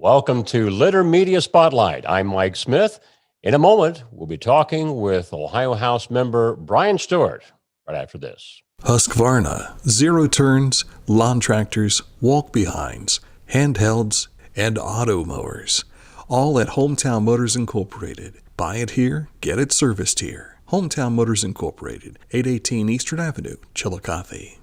Welcome to Litter Media Spotlight. I'm Mike Smith. In a moment, we'll be talking with Ohio House member Brian Stewart right after this. Husqvarna, zero turns, lawn tractors, walk-behinds, handhelds, and auto mowers. All at Hometown Motors Incorporated. Buy it here, get it serviced here. Hometown Motors Incorporated, 818 Eastern Avenue, Chillicothe.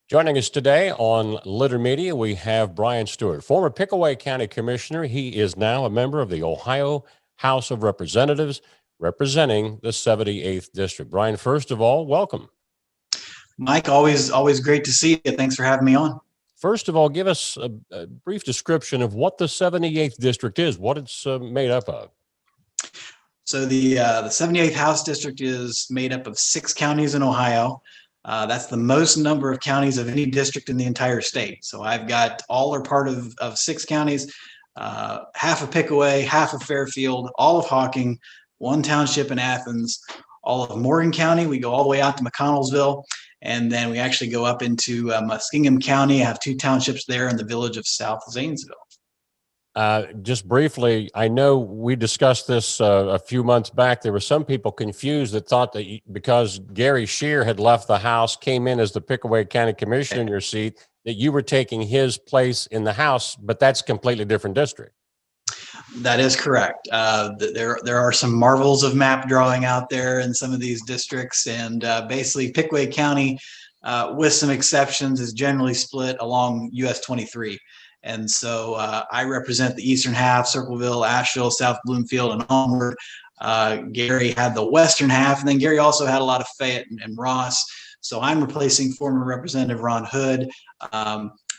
Joining us today on Litter Media, we have Brian Stewart, former Pickaway County Commissioner. He is now a member of the Ohio House of Representatives, representing the 78th District. Brian, first of all, welcome. Mike, always great to see you. Thanks for having me on. First of all, give us a brief description of what the 78th District is, what it's made up of. So the 78th House District is made up of 6 counties in Ohio. That's the most number of counties of any district in the entire state. So I've got all are part of 6 counties, half of Pickaway, half of Fairfield, all of Hawking, 1 township in Athens, all of Morgan County. We go all the way out to McConnellsville, and then we actually go up into Muskingum County. I have 2 townships there in the village of South Zanesville. Just briefly, I know we discussed this a few months back. There were some people confused that thought that because Gary Scherer had left the House, came in as the Pickaway County Commissioner in your seat, that you were taking his place in the House, but that's a completely different district. That is correct. There are some marvels of map drawing out there in some of these districts, and basically Pickaway County, with some exceptions, is generally split along US 23. And so I represent the eastern half, Circleville, Asheville, South Bloomfield, and onward. Gary had the western half, and then Gary also had a lot of Fayette and Ross. So I'm replacing former Representative Ron Hood.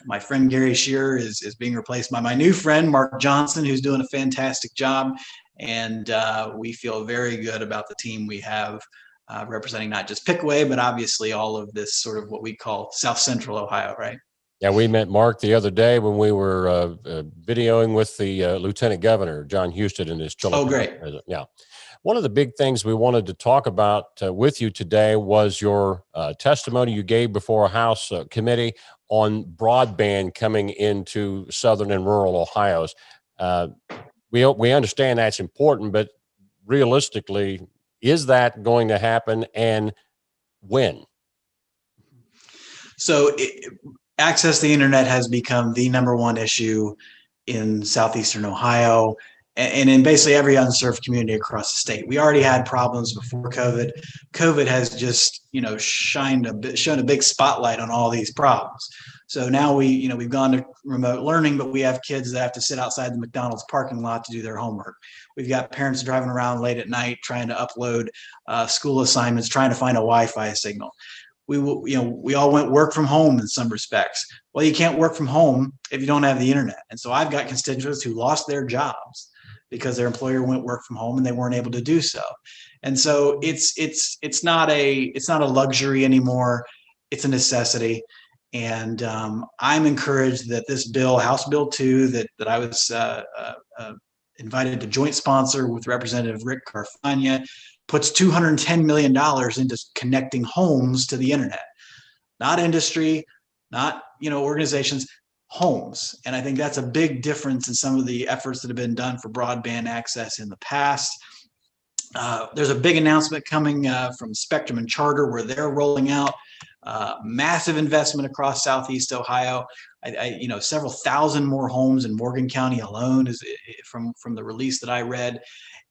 My friend Gary Scherer is being replaced by my new friend, Mark Johnson, who's doing a fantastic job. And we feel very good about the team we have representing not just Pickaway, but obviously all of this sort of what we call South Central Ohio, right? Yeah, we met Mark the other day when we were videoing with the Lieutenant Governor, John Husted, and his children. Oh, great. Yeah. One of the big things we wanted to talk about with you today was your testimony you gave before a House committee on broadband coming into southern and rural Ohio's. We understand that's important, but realistically, is that going to happen, and when? So access to the internet has become the #1 issue in southeastern Ohio and in basically every unserved community across the state. We already had problems before COVID. COVID has just, shown a big spotlight on all these problems. So now we've gone to remote learning, but we have kids that have to sit outside the McDonald's parking lot to do their homework. We've got parents driving around late at night trying to upload school assignments, trying to find a Wi-Fi signal. We all went work from home in some respects. Well, you can't work from home if you don't have the internet. And so I've got constituents who lost their jobs because their employer went work from home and they weren't able to do so. And so it's not a luxury anymore. It's a necessity. And I'm encouraged that this bill, House Bill 2, that I was invited to joint sponsor with Representative Rick Carfagna, puts $210 million into connecting homes to the internet, not industry, not organizations, homes. And I think that's a big difference in some of the efforts that have been done for broadband access in the past. There's a big announcement coming from Spectrum and Charter where they're rolling out massive investment across Southeast Ohio. Several thousand more homes in Morgan County alone is from the release that I read.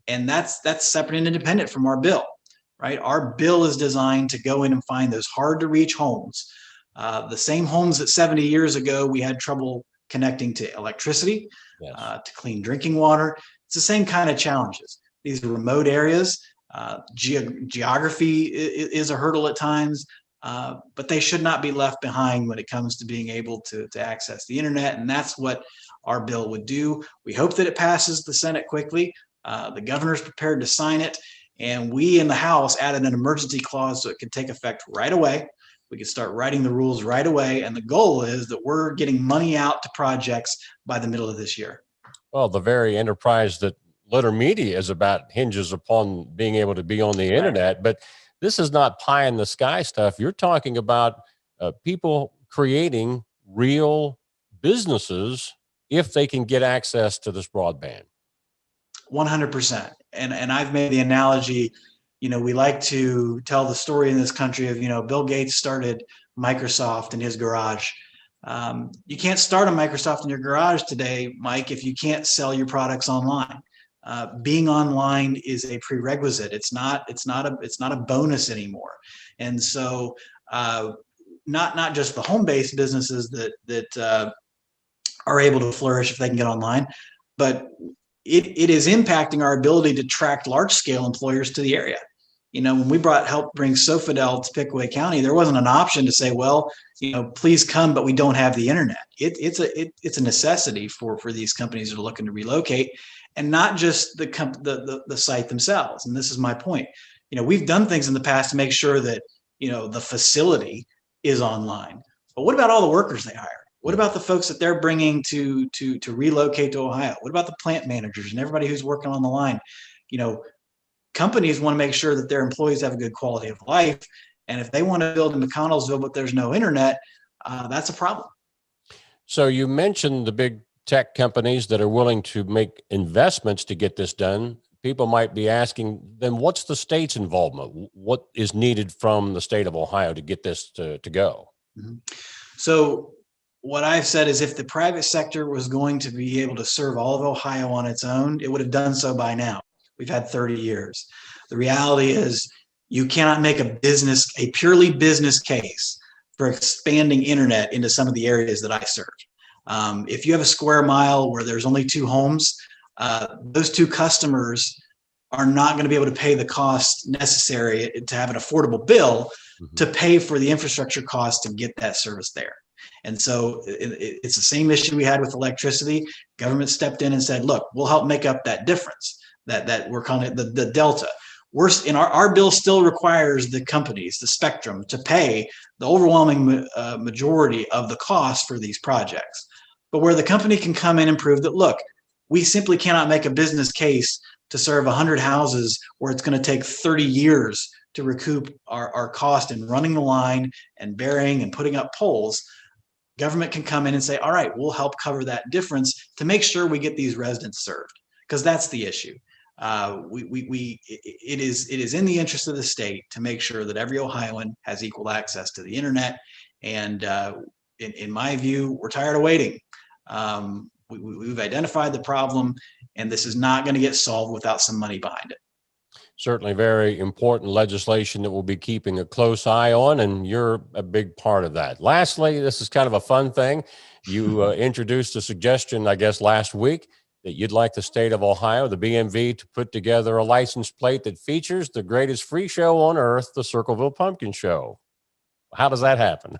And that's separate and independent from our bill, right? Our bill is designed to go in and find those hard to reach homes. The same homes that 70 years ago we had trouble connecting to electricity, Yes. To clean drinking water. It's the same kind of challenges. These are remote areas. Geography is a hurdle at times, but they should not be left behind when it comes to being able to access the internet. And that's what our bill would do. We hope that it passes the Senate quickly. The governor's prepared to sign it, and we in the House added an emergency clause so it could take effect right away. We could start writing the rules right away, and the goal is that we're getting money out to projects by the middle of this year. Well, the very enterprise that Litter Media is about hinges upon being able to be on the internet, but this is not pie in the sky stuff. You're talking about people creating real businesses if they can get access to this broadband? 100%. And I've made the analogy, we like to tell the story in this country of, Bill Gates started Microsoft in his garage. You can't start a Microsoft in your garage today, Mike, if you can't sell your products online. Being online is a prerequisite. It's not a bonus anymore. And so not just the home-based businesses that are able to flourish if they can get online, but it is impacting our ability to attract large-scale employers to the area. When we helped bring Sofidel to Pickaway County, there wasn't an option to say, well, please come, but we don't have the internet. It's a necessity for these companies that are looking to relocate, and not just the site themselves. And this is my point. We've done things in the past to make sure that the facility is online. But what about all the workers they hire? What about the folks that they're bringing to relocate to Ohio? What about the plant managers and everybody who's working on the line? Companies want to make sure that their employees have a good quality of life. And if they want to build in McConnellsville, but there's no internet, that's a problem. So you mentioned the big tech companies that are willing to make investments to get this done. People might be asking, then what's the state's involvement? What is needed from the state of Ohio to get this to go? Mm-hmm. So what I've said is, if the private sector was going to be able to serve all of Ohio on its own, it would have done so by now. We've had 30 years. The reality is, you cannot make a purely business case for expanding internet into some of the areas that I serve. If you have a square mile where there's only 2 homes, those 2 customers are not going to be able to pay the cost necessary to have an affordable bill to pay for the infrastructure cost to get that service there. And so it's the same issue we had with electricity. Government stepped in and said, look, we'll help make up that difference, that we're calling it the delta. Our bill still requires the companies, the spectrum, to pay the overwhelming majority of the cost for these projects. But where the company can come in and prove that, look, we simply cannot make a business case to serve 100 houses where it's going to take 30 years to recoup our cost in running the line and burying and putting up poles. Government can come in and say, all right, we'll help cover that difference to make sure we get these residents served, because that's the issue. It is in the interest of the state to make sure that every Ohioan has equal access to the internet. And in my view, we're tired of waiting. We've identified the problem, and this is not going to get solved without some money behind it. Certainly very important legislation that we'll be keeping a close eye on, and you're a big part of that. Lastly, this is kind of a fun thing. You introduced a suggestion, I guess, last week, that you'd like the state of Ohio, the BMV, to put together a license plate that features the greatest free show on earth, the Circleville Pumpkin Show. How does that happen?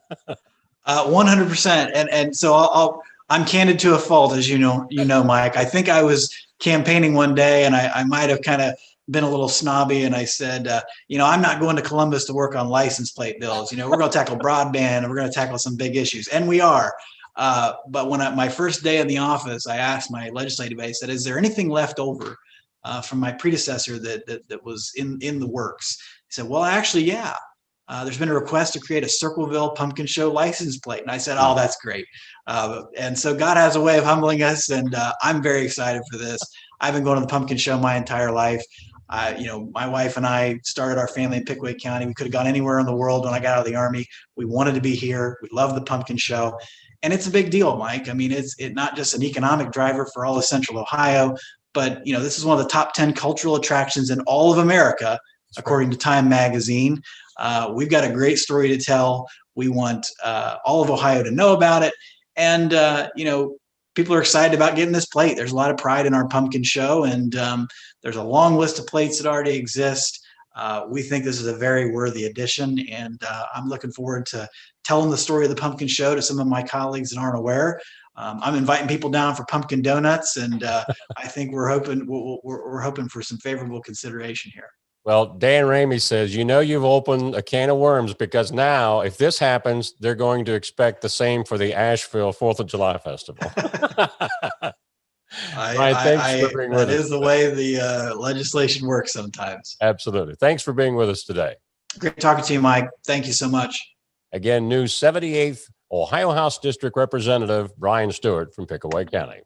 100%. And so I'm candid to a fault, as you know, Mike. I think I was campaigning one day, and I might have kind of been a little snobby, and I said, I'm not going to Columbus to work on license plate bills. We're going to tackle broadband, and we're going to tackle some big issues, and we are. But when my first day in the office, I asked my legislative aide, I said, is there anything left over from my predecessor that was in the works? He said, well, actually, yeah. There's been a request to create a Circleville Pumpkin Show license plate. And I said, oh, that's great. And so God has a way of humbling us, and I'm very excited for this. I've been going to the Pumpkin Show my entire life. My wife and I started our family in Pickaway County. We could have gone anywhere in the world when I got out of the Army. We wanted to be here. We love the Pumpkin Show. And it's a big deal, Mike. I mean, it's not just an economic driver for all of Central Ohio, but, this is one of the top 10 cultural attractions in all of America, according to Time Magazine. We've got a great story to tell. We want all of Ohio to know about it. And, people are excited about getting this plate. There's a lot of pride in our pumpkin show, and there's a long list of plates that already exist. We think this is a very worthy addition, and I'm looking forward to telling the story of the pumpkin show to some of my colleagues that aren't aware. I'm inviting people down for pumpkin donuts, and I think we're hoping for some favorable consideration here. Well, Dan Ramey says, you've opened a can of worms, because now if this happens, they're going to expect the same for the Asheville 4th of July Festival. That is the way the legislation works sometimes. Absolutely. Thanks for being with us today. Great talking to you, Mike. Thank you so much. Again, new 78th Ohio House District Representative Brian Stewart from Pickaway County.